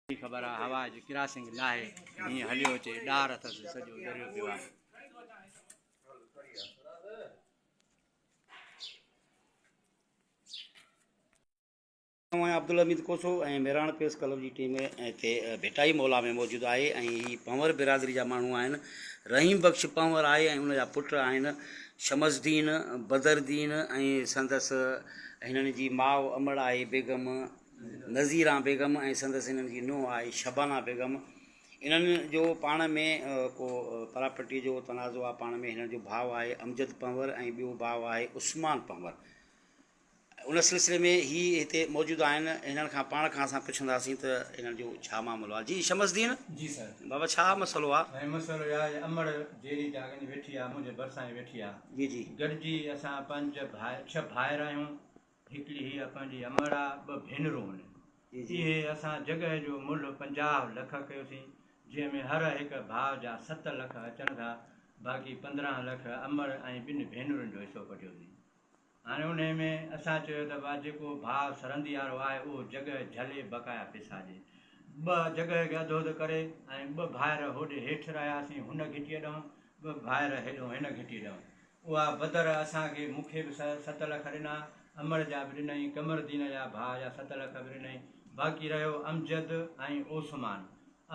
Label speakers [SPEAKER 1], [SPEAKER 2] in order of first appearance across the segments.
[SPEAKER 1] ख़बर आहे हवा जो किरासिंग लाहे हीअं हलियो अचे ॾार अथसि सॼो दरियो पियो आहे। अब्दुल हमीद कोसो ऐं मेराण प्रेस क्लब जी टीम हिते भेटाई मौला में मौजूदु आहे ऐं ही पंवर बिरादरी जा माण्हू आहिनि। रहीम बख़्श पंवर आहे ऐं उनजा पुट आहिनि शमसदीन, बदरदीन ऐं संदसि हिननि जी माउ अमड़ आहे बेगम, नज़ीरा बेगम ऐं संदसि हिननि जी नुंहुं आहे शबाना बेगम। इन्हनि जो पाण में को परापटी जो तनाज़ो आहे। पाण में हिननि जो भाउ आहे अमजद पंवर ऐं ॿियो भाउ आहे उस्मान पंवर। उन सिलसिले में ही हिते मौजूदु आहिनि। हिननि खां पाण खां असां पुछंदासीं त हिननि जो छा मामिलो आहे। जी शमसदीन
[SPEAKER 2] जी सर
[SPEAKER 1] बाबा छा मसइलो आहे?
[SPEAKER 2] ऐं मसइलो इहा आहे अमड़ जहिड़ी जागनि वेठी आहे मुंहिंजे भरिसां ई वेठी आहे।
[SPEAKER 1] जी जी
[SPEAKER 2] गॾिजी असां छह भाइर आहियूं। हिकिड़ी हीअ पंहिंजी अमड़ आहे, ॿ भेनरूं आहिनि। इहे असां जॻह जो मुल्ह 50 लख कयोसीं, जंहिंमें हर हिकु भाउ जा 7 लख अचनि था। बाक़ी 15 लख अमड़ ऐं ॿिनि भेनरुनि जो हिसो कढियोसीं। हाणे उन में असां चयो त भाउ जेको भाउ सरंदी वारो आहे उहो जॻह झले बकाया पैसा ॾे। 2 जॻह खे अधु अधु करे ऐं 2 भाइर होॾे हेठि रहियासीं हुन घिटीअ ॾऊं, 2 भाइर हेॾो हिन घिटी ॾऊं। उहा बदर असांखे मूंखे बि 7 लख ॾिना, अमड़ जा बि ॾिनई, कमरदीन जा भाउ जा 7 लख बि ॾिनई। बाक़ी रहियो अमजद ऐं ओसमान।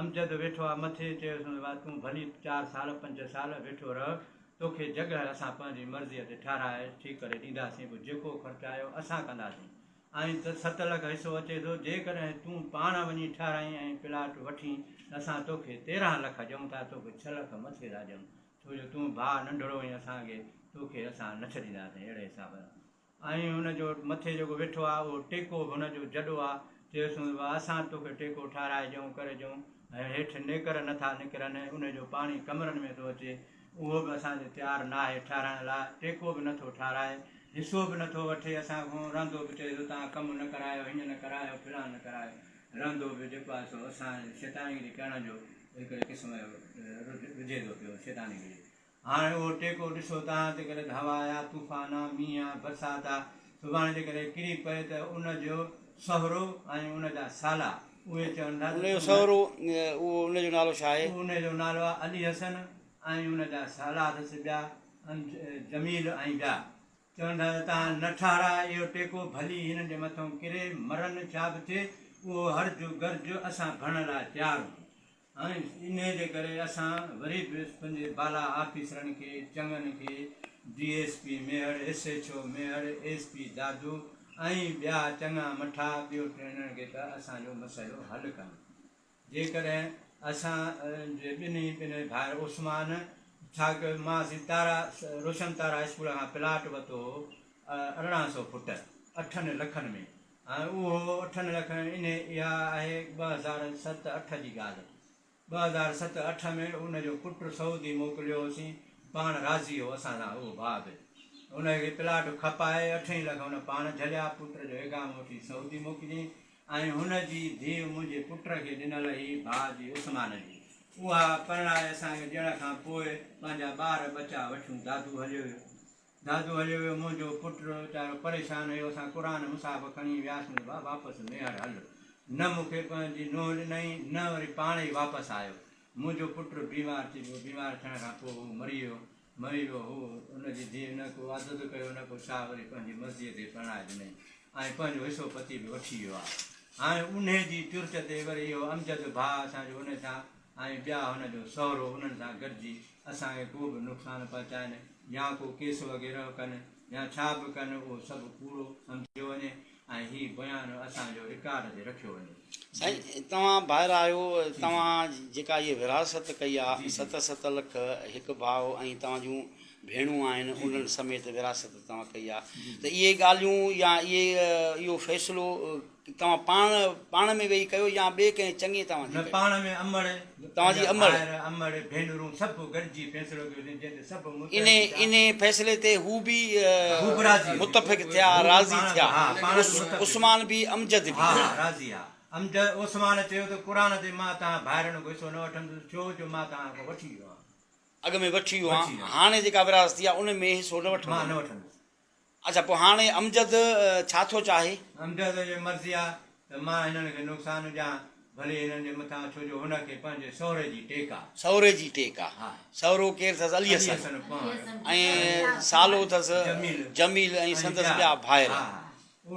[SPEAKER 2] अमजद वेठो आहे मथे, चयोसीं भाउ तूं भली 4 साल 5 साल वेठो रह, तोखे जॻह असां पंहिंजी मर्ज़ीअ ते ठाराए ठीक करे ॾींदासीं, पोइ जेको ख़र्चु आयो असां कंदासीं। ऐं त 7 लख हिसो अचे थो, जेकॾहिं तूं पाण वञी ठाराई ऐं प्लाट वठी असां तोखे 13 लख ॾियूं था, तोखे 6 लख मथे था ॾियूं, छो जो तूं भाउ नंढिड़ो ऐं असांखे तोखे असां न छॾींदासीं अहिड़े हिसाब सां। ऐं हुनजो मथे जेको वेठो आहे उहो टेको बि हुनजो जॾो आहे। चयोसीं भाउ असां तोखे टेको ठाराए ॾियूं करे ॾियूं, ऐं हेठि नेकर नथा निकिरनि, उनजो पाणी कमरनि में थो अचे, उहो बि असांजे तयारु न आहे ठाराइण लाइ। टेको बि नथो ठाराए, हिसो बि नथो वठे असांखां, रहंदो बि चए थो तव्हां कमु न करायो, हीअं न करायो, फिलहाल न करायो। रहंदो बि जेको आहे सो असां शैतानगिरी करण जो हिकिड़े क़िस्म जो विझे थो पियो शैतानगिरी। हाणे उहो टेको ॾिसो तव्हां ते करे हवा आहे, तूफ़ान आहे, मींहुं आहे, बरसाति आहे, सुभाणे जे करे किरी पए त उनजो सहुरो ऐं उनजा साला उहे चवनि था
[SPEAKER 1] उनजो सहुरो उहो उनजो नालो छा आहे?
[SPEAKER 2] उनजो नालो आहे अली हसन ऐं उनजा साला अथसि ॿिया जमील ऐं ॿिया। चवनि था त तव्हां न ठाराए इहो टेको, भली हिननि जे मथां किरे मरनि छा बि थिए, उहो हर्ज गर्ज असां भरण लाइ तयारु आहियूं। ऐं इन जे करे असां वरी बि पंहिंजे बाला ऑफिसरनि खे चङनि खे DSP mayor, SHO mayor, SP दादू ऐं ॿिया चङा मठा ॿियो हिननि खे त असांजो मसइलो हल कनि। जेकॾहिं असां ॿिन्ही भाइर उस्मान छा कयो, मां तारा रोशन तारा स्कूल खां प्लाट वरितो हो 1800 फुट 8 लखनि में। ऐं उहो 8 लख इन इहा आहे 2007-8 जी ॻाल्हि। 2007-8 में उनजो पुटु सऊदी मोकिलियो होसीं, पाण राज़ी हो असां सां उहो भाउ बि। उनखे प्लाट खपाए 8 लख उन पाण झलिया, पुट जो एगाम वठी सऊदी मोकिलियईं। ऐं हुनजी धीउ मुंहिंजे पुट खे ॾिनल हुई भाउ जी उस्मान जी, उहा परणाए असांखे ॾियण खां पोइ पंहिंजा 2 बचा वठूं। दादू हलियो वियो, मुंहिंजो पुटु वीचारो परेशान हुयो। असां क़ुर मुसाफ़ खणी वियासीं, वापसि मेहर हल, न मूंखे पंहिंजी नुंहुं ॾिनई न वरी पाण ई वापसि आयो। मुंहिंजो पुटु बीमार थी वियो, बीमार थियण खां पोइ हू मरी वियो। हू उनजी धीउ न को आदत कयो न को छा, वरी पंहिंजी मर्ज़ीअ ते परणाए ॾिनई ऐं पंहिंजो हिसो पती बि वठी वियो आहे। हाणे उन जी तुर्त ते वरी इहो अमजद भाउ असांजो उन सां ऐं ॿिया हुनजो सहुरो उन्हनि सां गॾिजी असांखे को बि नुक़सानु पहुचाइनि या को केस वग़ैरह कनि या छा बि कनि, उहो सभु पूरो सम्झियो वञे ऐं हीउ बयानु असांजो रिकॉर्ड ते रखियो वञे।
[SPEAKER 1] साईं तव्हां ॿाहिरि आहियो, तव्हां जेका इहा विरासत कई आहे 7 लख हिकु भाउ ऐं तव्हां जूं भेणूं आहिनि उन्हनि समेत विरासत तव्हां कई आहे, त इहे ॻाल्हियूं या इहो फ़ैसिलो तव्हां पाण में वेही कयो या ॿिए कंहिं चङे तव्हां
[SPEAKER 2] पाण में अमड़
[SPEAKER 1] तव्हांजी
[SPEAKER 2] अमड़ भेनरूं सभु गॾिजी फ़ैसिलो कयो। सभु
[SPEAKER 1] इन फ़ैसिले ते हू बि मुतफ़िक़ थिया, राज़ी थिया, उस्मान बि अमजद बि
[SPEAKER 2] राज़ी आहे। अमजद उस्मान चयो त क़ुर ते मां तव्हां भाइरनि को हिसो न वठंदुसि, छो जो मां तव्हांखां वठी वियो आहियां,
[SPEAKER 1] अॻ में वठी वियो आहियां, हाणे जेका विरासत थी आहे उन में हिसो न वठंदुसि। अच्छा, पोइ हाणे अमजद छा थो चाहे?
[SPEAKER 2] अमजद जी मर्ज़ी आहे त मां हिननि खे नुक़सानु ॾियां, भले हिननि जे मथां छो जो हुनखे पंहिंजे सहुरे जी टेक आहे
[SPEAKER 1] सहुरे जी टेक आहे
[SPEAKER 2] हा
[SPEAKER 1] सहुरो केरु अथसि अली हसन
[SPEAKER 2] हसन पंवर
[SPEAKER 1] ऐं सालो अथसि
[SPEAKER 2] जमील
[SPEAKER 1] जमील ऐं संदसि ॿिया भाइर
[SPEAKER 2] हा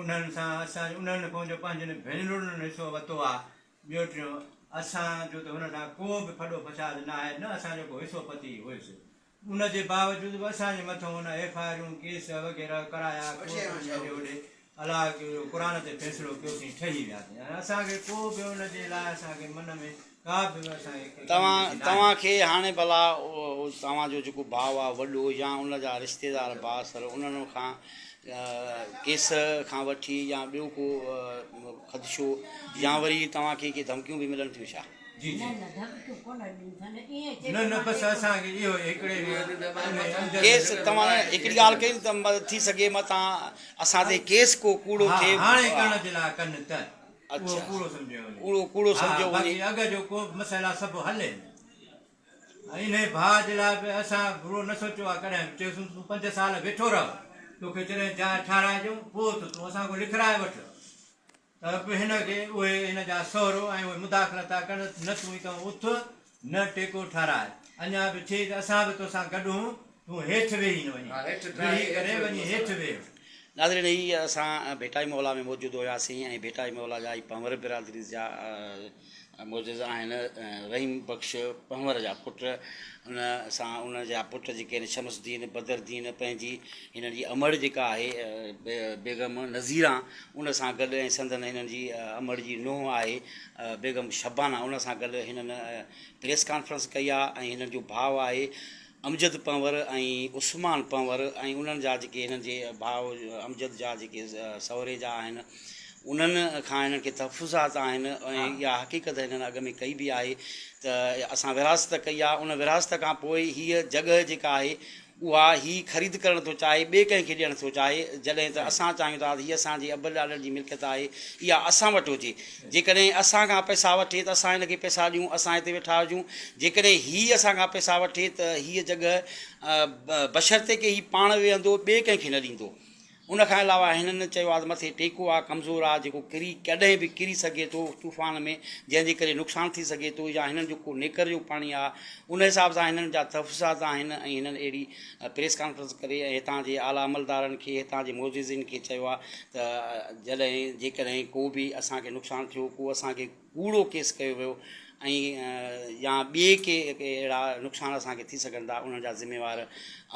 [SPEAKER 2] उन्हनि सां असां उन्हनि पंहिंजो पंहिंजनि भेनरुनि हिसो वरितो आहे ॿियो टियों असांजो त हुन सां को बि फॾो फसाद न आहे न असांजो को हिसो पती हुयुसि उनजे बावजूदि बि असांजे मथां हुन FIR केस वग़ैरह कराया होॾे अलाह क़ुर ते फ़ैसिलो कयोसीं ठही वियासीं ऐं असांखे को बि हुनजे लाइ असांखे मन में का बि असांखे
[SPEAKER 1] तव्हांखे हाणे भला तव्हांजो जेको भाउ आहे वॾो या उनजा रिश्तेदार भाउर उन्हनि खां केस खां वठी या ॿियो को ख़दशो या वरी तव्हांखे के धमकियूं बि मिलनि थियूं छा
[SPEAKER 2] जी जी न न बसि असांखे इहो हिकिड़े
[SPEAKER 1] केस तव्हां हिकिड़ी ॻाल्हि कई त थी सघे मां तव्हां असां ते केस को कूड़ो थिए
[SPEAKER 2] हाणे करण जे लाइ कनि त
[SPEAKER 1] अच्छा
[SPEAKER 2] कूड़ो सम्झियो वञे
[SPEAKER 1] कूड़ो सम्झो वञे
[SPEAKER 2] अॻ जो को मसइला सभु हले इन भाउ जे लाइ बि असां बुरो न सोचियो आहे कॾहिं चयोसीं तूं 5 साल वेठो रह तोखे जॾहिं जाइ ठाराइजो पोइ तूं असांखो लिखाराए वठ त बि हिनखे उहे हिन जा सहुरो ऐं उहे मुदाख़िला था कनि न तूं हितां उथ न टेको ठाराए अञा बि थिए त असां बि तोसां गॾु हूं तूं हेठि वेही न वञी वेही करे वञी हेठि वेह
[SPEAKER 1] नाज़रीन ही असां भेटाई मौला में मौजूदु हुआसीं ऐं भेटाई मौला जा पंवर बिरादरी जा मौजूदु आहिनि रहीम बख़्श पंवर जा पुट उन सां उन जा पुट जेके आहिनि शमसदीन बदरदीन पंहिंजी हिन जी अमड़ जेका आहे बेगम नज़ीरा उन सां गॾु ऐं संदन हिननि जी अमड़ जी नुंहुं आहे बेगम शबाना उन सां गॾु हिननि प्रेस कॉन्फ्रेंस कई आहे ऐं हिननि जो भाउ आहे अमजद पंवर ऐं उस्मान पंवर ऐं उन्हनि जा जेके हिननि जे भाउ अमजद जा जेके सहुरे जा आहिनि उन्हनि खां हिननि खे तहफ़ुज़ात आहिनि ऐं इहा हक़ीक़त हिननि अॻ में कई बि आहे त असां विरासत कई आहे उन विरासत खां पोइ हीअ जॻह जेका आहे उहा हीअ ख़रीद करणु थो चाहे ॿिए कंहिंखे ॾियणु थो चाहे जॾहिं त असां चाहियूं था हीअ असांजी अबल ॾाॾनि जी मिल्कियत आहे इहा असां वटि हुजे जेकॾहिं असां खां पैसा वठे त असां हिनखे पैसा ॾियूं असां हिते वेठा हुजूं जेकॾहिं हीअ असां खां पैसा वठे त हीअ जॻह बशर्ते के हीअ पाण वेहंदो ॿिए कंहिंखे न ॾींदो उन खां अलावा हिननि चयो आहे मथे टेको आहे कमज़ोर आहे जेको कॾहिं बि किरी सघे थो तूफ़ान में जंहिंजे करे नुक़सानु थी सघे थो या हिननि जो को नेकर जो पाणी आहे उन हिसाब सां हिननि जा तहफ़ुज़ात आहिनि ऐं हिननि अहिड़ी प्रेस कॉन्फ्रेंस करे ऐं हितां जे आला अमलदारनि खे हितां जे मोजिज़िन खे चयो आहे त जॾहिं जेकॾहिं को बि असांखे नुक़सानु थियो को असांखे कूड़ो केस कयो वियो ऐं या ॿिए के अहिड़ा नुक़सान असांखे थी सघनि था उन्हनि जा ज़िम्मेवार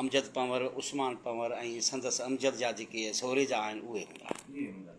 [SPEAKER 1] अमजद पंवर उस्मान पंवर ऐं संदसि अमजद जा जेके सहुरे जा आहिनि उहे हूंदा